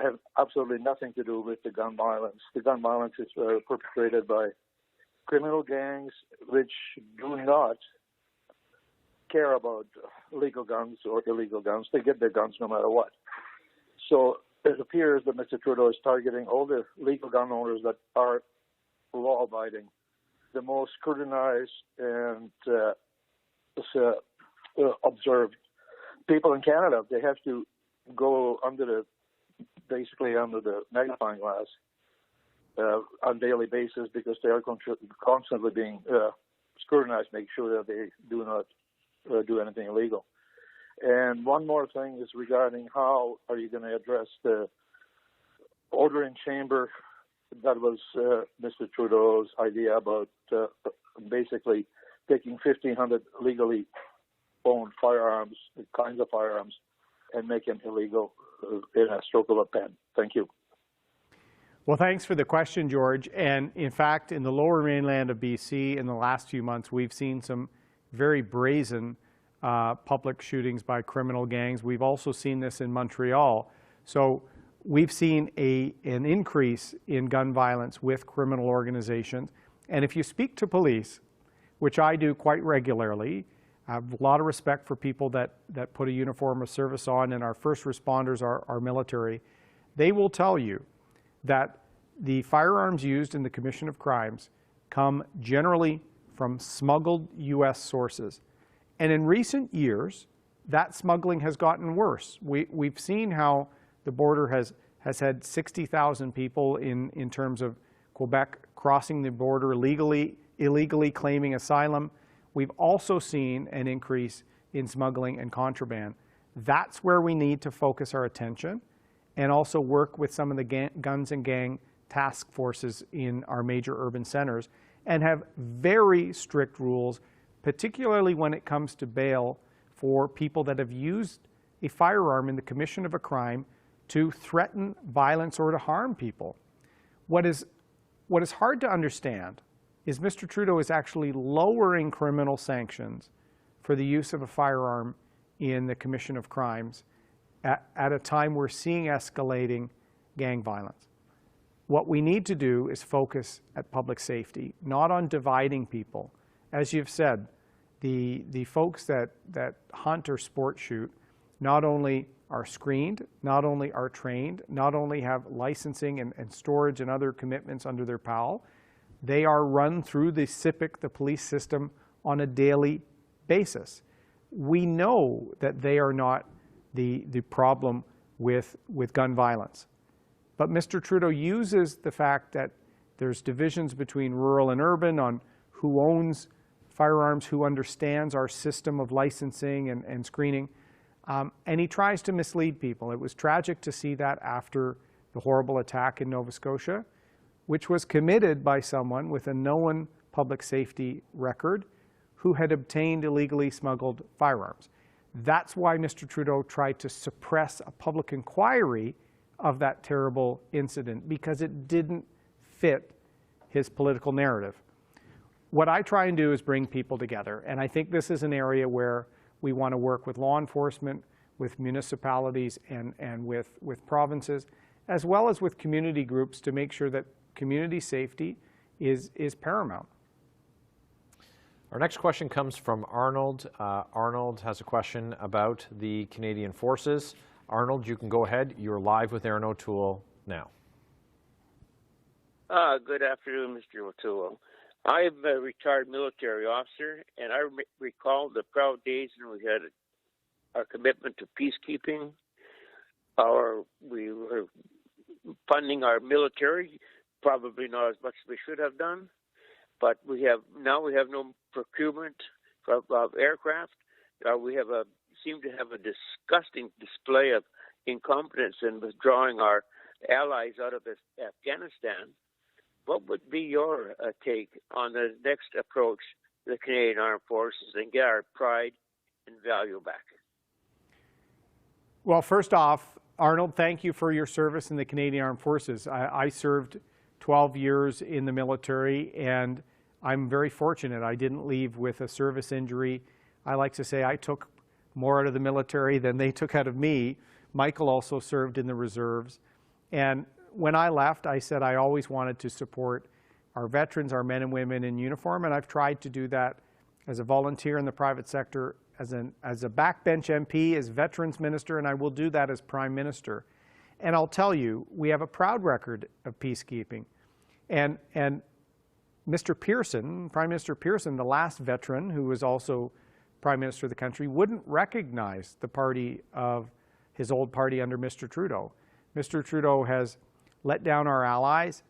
have absolutely nothing to do with the gun violence. The gun violence is perpetrated by criminal gangs, which do not care about legal guns or illegal guns. They get their guns no matter what. So it appears that Mr. Trudeau is targeting all the legal gun owners that are law-abiding. The most scrutinized and observed people in Canada, they have to go basically under the magnifying glass on a daily basis because they are constantly being scrutinized, make sure that they do not do anything illegal. And one more thing is regarding how are you going to address the order in chamber that was Mr. Trudeau's idea about basically taking 1,500 legally owned firearms, kinds of firearms, and make them illegal in a stroke of a pen. Thank you. Well, thanks for the question, George. And in fact, in the lower mainland of BC in the last few months, we've seen some very brazen public shootings by criminal gangs. We've also seen this in Montreal. So we've seen an increase in gun violence with criminal organizations. And if you speak to police, which I do quite regularly, I have a lot of respect for people that put a uniform of service on, and our first responders are military. They will tell you that the firearms used in the commission of crimes come generally from smuggled U.S. sources. And in recent years, that smuggling has gotten worse. We've seen how the border has had 60,000 people in terms of Quebec crossing the border illegally claiming asylum. We've also seen an increase in smuggling and contraband. That's where we need to focus our attention and also work with some of the guns and gang task forces in our major urban centers and have very strict rules, particularly when it comes to bail for people that have used a firearm in the commission of a crime to threaten violence or to harm people. What is hard to understand is Mr. Trudeau is actually lowering criminal sanctions for the use of a firearm in the commission of crimes at a time we're seeing escalating gang violence. What we need to do is focus at public safety, not on dividing people. As you've said, the folks that hunt or sport shoot not only are screened, not only are trained, not only have licensing and storage and other commitments under their PAL, they are run through the CIPIC, the police system, on a daily basis. We know that they are not the problem with gun violence. But Mr. Trudeau uses the fact that there's divisions between rural and urban on who owns firearms, who understands our system of licensing and screening, and he tries to mislead people. It was tragic to see that after the horrible attack in Nova Scotia, which was committed by someone with a known public safety record who had obtained illegally smuggled firearms. That's why Mr. Trudeau tried to suppress a public inquiry of that terrible incident, because it didn't fit his political narrative. What I try and do is bring people together, and I think this is an area where we want to work with law enforcement, with municipalities, and with provinces, as well as with community groups to make sure that community safety is paramount. Our next question comes from Arnold. Arnold has a question about the Canadian Forces. Arnold, you can go ahead. You're live with Erin O'Toole now. Good afternoon, Mr. O'Toole. I'm a retired military officer, and I recall the proud days when we had our commitment to peacekeeping. We were funding our military, probably not as much as we should have done, but we have no procurement of aircraft. We seem to have a disgusting display of incompetence in withdrawing our allies out of Afghanistan. What would be your take on the next approach to the Canadian Armed Forces and get our pride and value back? Well, first off, Arnold, thank you for your service in the Canadian Armed Forces. I served 12 years in the military, and I'm very fortunate. I didn't leave with a service injury. I like to say I took more out of the military than they took out of me. Michael also served in the reserves. And when I left, I said I always wanted to support our veterans, our men and women in uniform, and I've tried to do that as a volunteer in the private sector, as a backbench MP, as veterans minister, and I will do that as prime minister. And I'll tell you, we have a proud record of peacekeeping. And Mr. Pearson, Prime Minister Pearson, the last veteran who was also Prime Minister of the country, wouldn't recognize the party of his old party under Mr. Trudeau. Mr. Trudeau has let down our allies,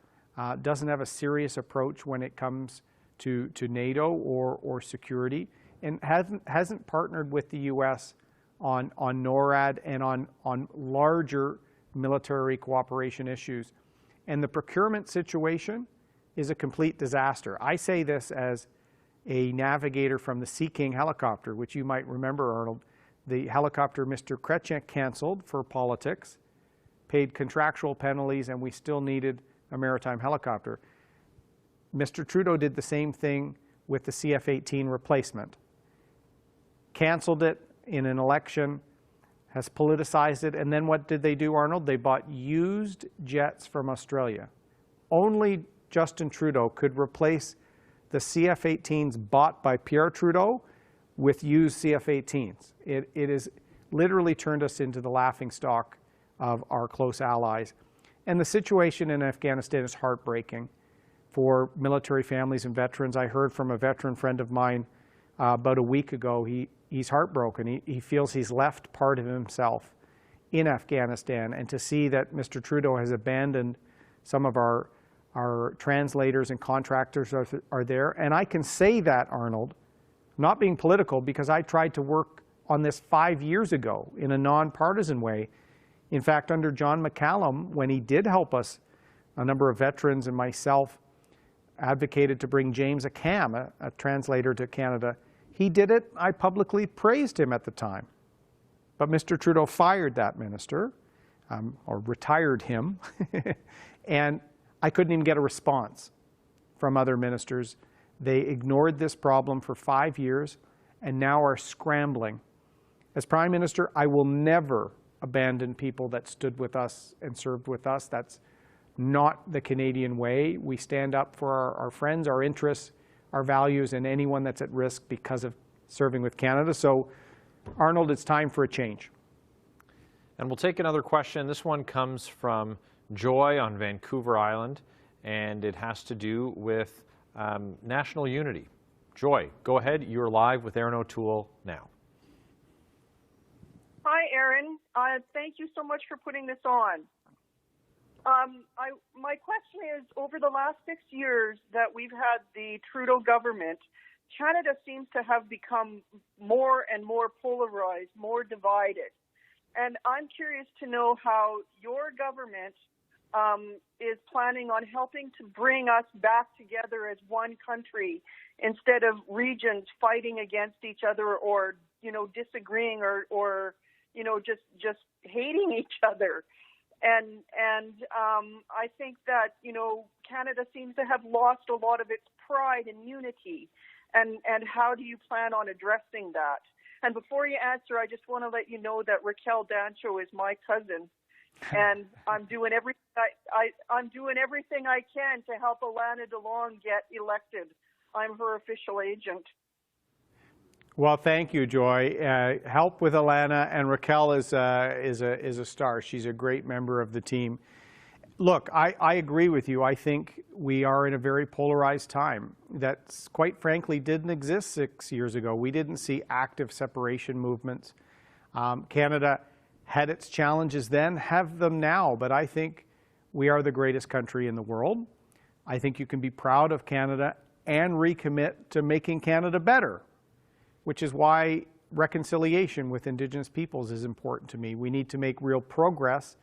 doesn't have a serious approach when it comes to NATO or security, and hasn't partnered with the U.S. on NORAD and on larger military cooperation issues. And the procurement situation is a complete disaster. I say this as a navigator from the Sea King helicopter, which you might remember, Arnold. The helicopter Mr. Kretschek canceled for politics, paid contractual penalties, and we still needed a maritime helicopter. Mr. Trudeau did the same thing with the CF-18 replacement. Canceled it in an election, has politicized it, and then what did they do, Arnold? They bought used jets from Australia. Only Justin Trudeau could replace the CF-18s bought by Pierre Trudeau with used CF-18s. It has literally turned us into the laughingstock of our close allies. And the situation in Afghanistan is heartbreaking for military families and veterans. I heard from a veteran friend of mine about a week ago. He's heartbroken. He feels he's left part of himself in Afghanistan. And to see that Mr. Trudeau has abandoned some of our translators and contractors are there. And I can say that, Arnold, not being political, because I tried to work on this 5 years ago in a nonpartisan way. In fact, under John McCallum, when he did help us, a number of veterans and myself advocated to bring James Akam, a translator, to Canada. He did it. I publicly praised him at the time. But Mr. Trudeau fired that minister, or retired him, and I couldn't even get a response from other ministers. They ignored this problem for 5 years and now are scrambling. As Prime Minister, I will never abandon people that stood with us and served with us. That's not the Canadian way. We stand up for our friends, our interests, our values, and anyone that's at risk because of serving with Canada. So, Arnold, it's time for a change. And we'll take another question. This one comes from Joy on Vancouver Island, and it has to do with national unity. Joy, go ahead. You're live with Erin O'Toole now. Hi, Erin. Thank you so much for putting this on. My question is, over the last 6 years that we've had the Trudeau government, Canada seems to have become more and more polarized, more divided. And I'm curious to know how your government is planning on helping to bring us back together as one country instead of regions fighting against each other or, disagreeing or just hating each other. And I think that, Canada seems to have lost a lot of its pride and unity. And how do you plan on addressing that? And before you answer, I just want to let you know that Raquel Dancho is my cousin, and I'm doing everything I can to help Alana DeLong get elected. I'm her official agent. Well, thank you, Joy. Help with Alana, and Raquel is a star. She's a great member of the team. Look, I agree with you. I think we are in a very polarized time that, quite frankly, didn't exist 6 years ago. We didn't see active separation movements. Canada had its challenges then, have them now, but I think we are the greatest country in the world. I think you can be proud of Canada and recommit to making Canada better, which is why reconciliation with Indigenous peoples is important to me. We need to make real progress,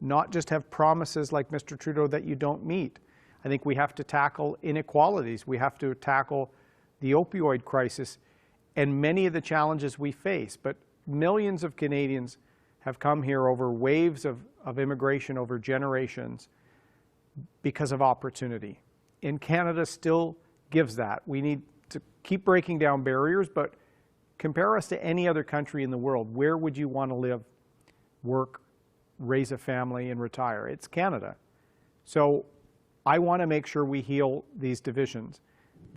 not just have promises like Mr. Trudeau that you don't meet. I think we have to tackle inequalities. We have to tackle the opioid crisis and many of the challenges we face. But millions of Canadians have come here over waves of immigration over generations because of opportunity. And Canada still gives that. We need to keep breaking down barriers, but compare us to any other country in the world. Where would you want to live, work, raise a family, and retire? It's Canada. So I want to make sure we heal these divisions.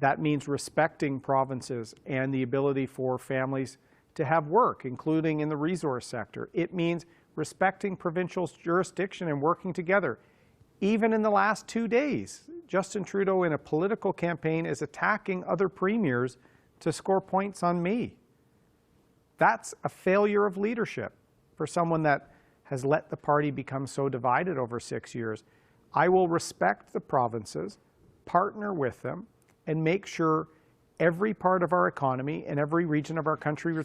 That means respecting provinces and the ability for families to have work, including in the resource sector. It means respecting provincial jurisdiction and working together. Even in the last 2 days, Justin Trudeau in a political campaign is attacking other premiers to score points on me. That's a failure of leadership for someone that has let the party become so divided over 6 years. I will respect the provinces, partner with them, and make sure every part of our economy and every region of our country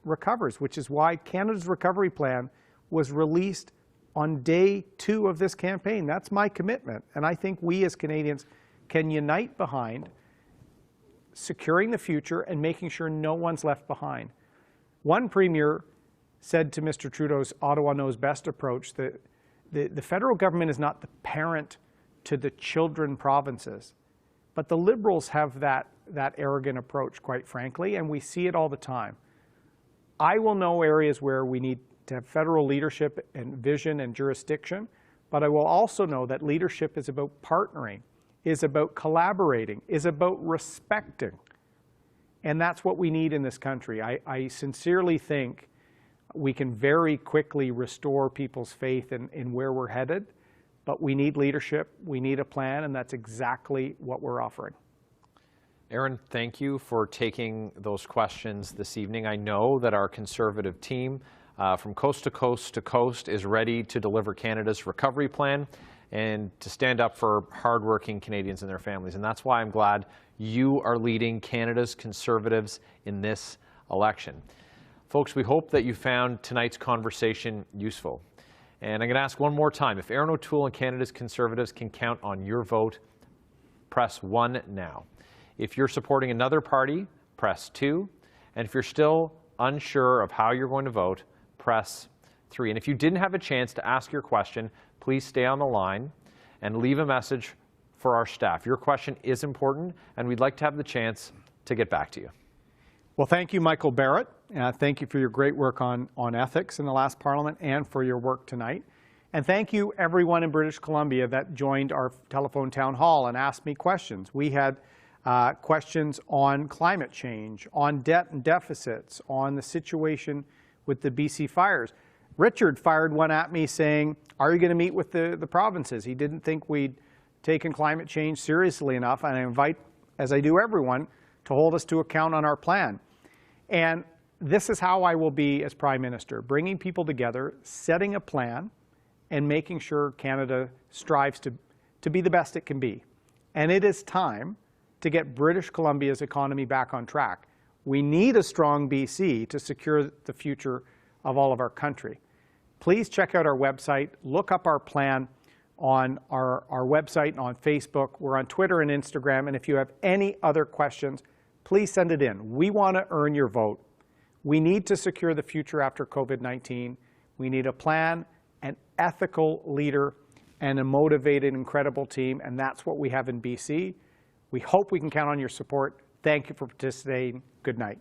recovers, which is why Canada's recovery plan was released on day 2 of this campaign. That's my commitment. And I think we as Canadians can unite behind securing the future and making sure no one's left behind. One premier said to Mr. Trudeau's Ottawa Knows Best approach that the federal government is not the parent to the children provinces. But the Liberals have that arrogant approach, quite frankly, and we see it all the time. I will know areas where we need to have federal leadership and vision and jurisdiction, but I will also know that leadership is about partnering, is about collaborating, is about respecting. And that's what we need in this country. I sincerely think we can very quickly restore people's faith in where we're headed, but we need leadership, we need a plan, and that's exactly what we're offering. Erin, thank you for taking those questions this evening. I know that our Conservative team from coast to coast to coast is ready to deliver Canada's recovery plan and to stand up for hardworking Canadians and their families. And that's why I'm glad you are leading Canada's Conservatives in this election. Folks, we hope that you found tonight's conversation useful. And I'm going to ask one more time, if Erin O'Toole and Canada's Conservatives can count on your vote, press 1 now. If you're supporting another party, press 2. And if you're still unsure of how you're going to vote, press 3. And if you didn't have a chance to ask your question, please stay on the line and leave a message for our staff. Your question is important, and we'd like to have the chance to get back to you. Well, thank you, Michael Barrett. Thank you for your great work on ethics in the last Parliament and for your work tonight. And thank you, everyone in British Columbia that joined our telephone town hall and asked me questions. We had questions on climate change, on debt and deficits, on the situation with the BC fires. Richard fired one at me saying, are you going to meet with the provinces? He didn't think we'd taken climate change seriously enough, and I invite, as I do everyone, to hold us to account on our plan. And this is how I will be as Prime Minister, bringing people together, setting a plan, and making sure Canada strives to be the best it can be. And it is time to get British Columbia's economy back on track. We need a strong BC to secure the future of all of our country. Please check out our website, look up our plan on our website and on Facebook. We're on Twitter and Instagram, and if you have any other questions, please send it in. We want to earn your vote. We need to secure the future after COVID-19. We need a plan, an ethical leader, and a motivated, incredible team, and that's what we have in BC. We hope we can count on your support. Thank you for participating. Good night.